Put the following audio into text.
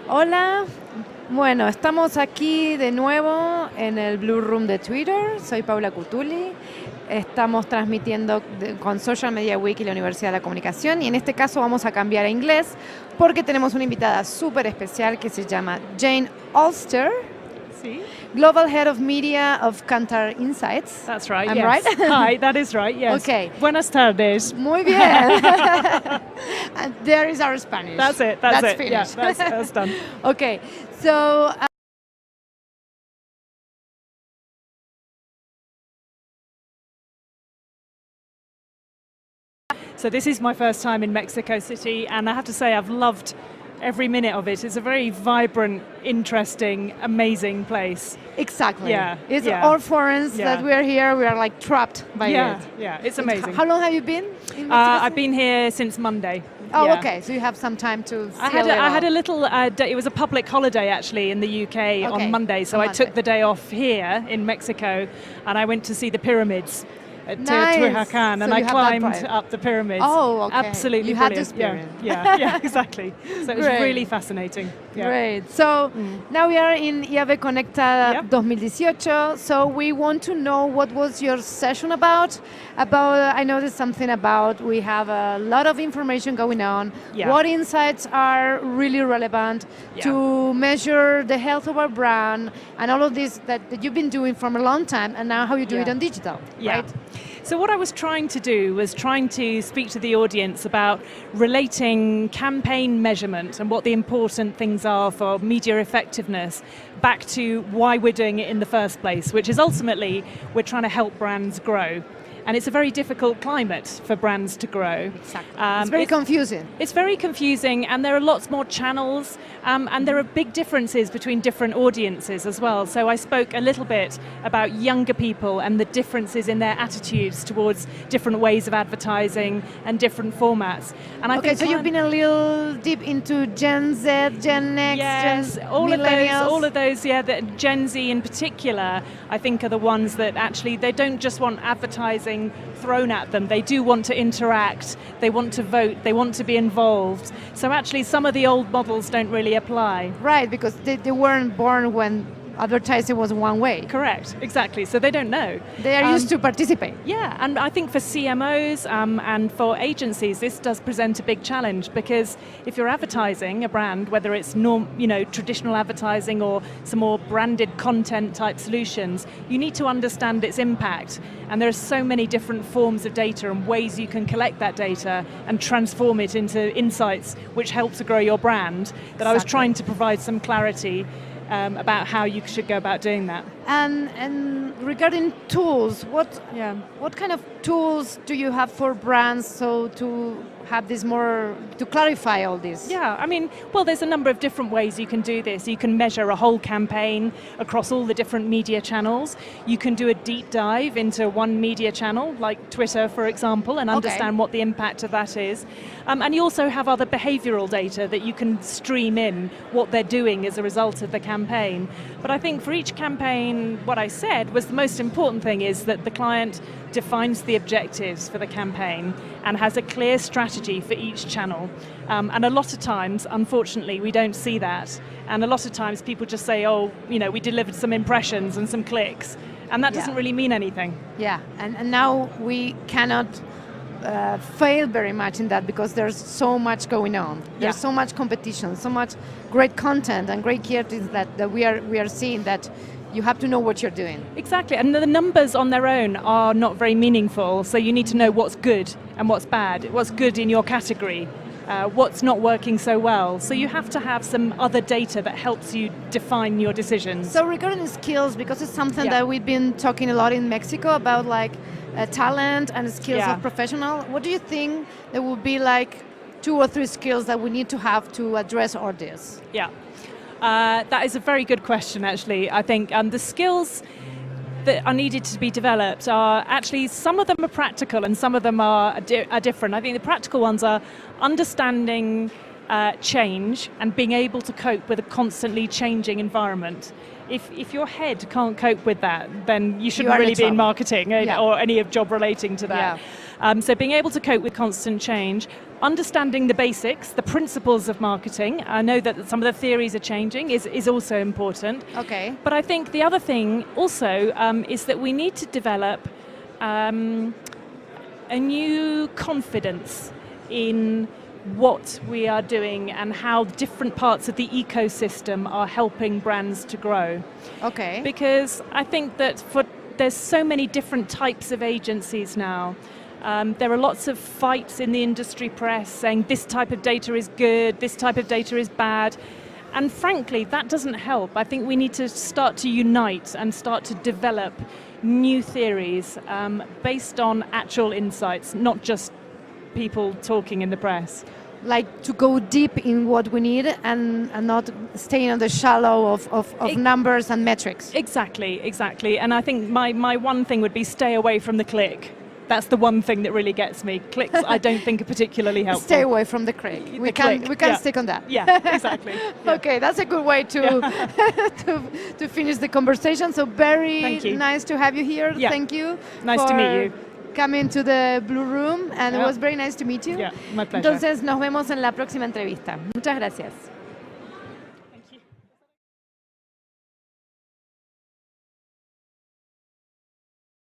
Hola, bueno, estamos aquí de nuevo en el Blue Room de Twitter. Soy Paula Cutuli. Estamos transmitiendo con Social Media Week y la Universidad de la Comunicación, y en este caso vamos a cambiar a inglés porque tenemos una invitada súper especial que se llama Jane Ostler. Sí. Global Head of Media of Kantar Insights. That's right, I'm yes. right? Hi, that is right, yes. Okay. Buenas tardes. Muy bien. And there is our Spanish. That's it, that's it. Finished. Yeah, that's done. Okay, so... So this is my first time in Mexico City, and I have to say I've loved every minute of it. It's a very vibrant, interesting, amazing place. Exactly. Yeah. It's yeah. all foreigners that we're here. We are like trapped by it. Yeah, it's amazing. How long have you been in Mexico? I've been here since Monday. Oh, yeah. okay. So you have some time to. I had a little. It was a public holiday actually in the UK on Monday, so I took the day off here in Mexico, and I went to see the pyramids. To Teotihuacan, and I climbed up the pyramids. Oh, okay. Absolutely you brilliant. Had the experience. Yeah, exactly. So it was really fascinating. Yeah. Great. So now we are in IAB Conecta 2018. So we want to know what was your session about. I know there's something about we have a lot of information going on. Yeah. What insights are really relevant to measure the health of our brand and all of this that you've been doing for a long time, and now how you do it on digital, right? So what I was trying to do was trying to speak to the audience about relating campaign measurement and what the important things are for media effectiveness back to why we're doing it in the first place, which is ultimately we're trying to help brands grow. And it's a very difficult climate for brands to grow. Exactly. It's very confusing. It's very confusing, and there are lots more channels, and there are big differences between different audiences as well. So I spoke a little bit about younger people and the differences in their attitudes towards different ways of advertising and different formats. And I think so you've been a little deep into Gen Z, Gen X, Gen Millennials. all of those, the Gen Z in particular, I think are the ones that actually, they don't just want advertising thrown at them. They do want to interact, they want to vote, they want to be involved. So actually some of the old models don't really apply. Right, because they weren't born when advertising was one way. Correct, exactly. So they don't know. They are used to participate. Yeah, and I think for CMOs and for agencies, this does present a big challenge, because if you're advertising a brand, whether it's traditional advertising or some more branded content type solutions, you need to understand its impact. And there are so many different forms of data and ways you can collect that data and transform it into insights which help to grow your brand, that I was trying to provide some clarity about how you should go about doing that. And regarding tools, what kind of tools do you have for brands to have this more, to clarify all this? Yeah, I mean, well, there's a number of different ways you can do this. You can measure a whole campaign across all the different media channels. You can do a deep dive into one media channel, like Twitter, for example, and understand what the impact of that is. And you also have other behavioral data that you can stream in, what they're doing as a result of the campaign. But I think for each campaign, what I said was the most important thing is that the client defines the objectives for the campaign and has a clear strategy for each channel. And a lot of times, unfortunately, we don't see that. And a lot of times people just say, we delivered some impressions and some clicks. And that doesn't really mean anything. Yeah, and now we cannot fail very much in that, because there's so much going on. There's so much competition, so much great content and great creatives that we are seeing, that you have to know what you're doing. Exactly, and the numbers on their own are not very meaningful, so you need to know what's good and what's bad, what's good in your category, what's not working so well. So you have to have some other data that helps you define your decisions. So regarding skills, because it's something that we've been talking a lot in Mexico about, like talent and skills of professional, what do you think there will be like 2 or 3 skills that we need to have to address all this? Yeah. That is a very good question, actually. I think the skills that are needed to be developed are actually, some of them are practical and some of them are different. I think the practical ones are understanding change and being able to cope with a constantly changing environment. If your head can't cope with that, then you shouldn't really be in marketing or any of job relating to that. So being able to cope with constant change, understanding the basics, the principles of marketing. I know that some of the theories are changing, is also important. Okay. But I think the other thing also is that we need to develop a new confidence in what we are doing and how different parts of the ecosystem are helping brands to grow. Okay. Because I think that there's so many different types of agencies now. There are lots of fights in the industry press saying this type of data is good, this type of data is bad. And frankly, that doesn't help. I think we need to start to unite and start to develop new theories based on actual insights, not just people talking in the press. Like to go deep in what we need and not staying on the shallow of numbers and metrics. Exactly. And I think my one thing would be stay away from the click. That's the one thing that really gets me. Clicks I don't think are particularly helpful. Stay away from the click. We can stick on that. Yeah, exactly. Yeah. Okay, that's a good way to to finish the conversation. So very nice to have you here. Yeah. Thank you. Nice to meet you. Coming to the Blue Room, and it was very nice to meet you. Yeah, my pleasure. Entonces nos vemos en la próxima entrevista. Muchas gracias.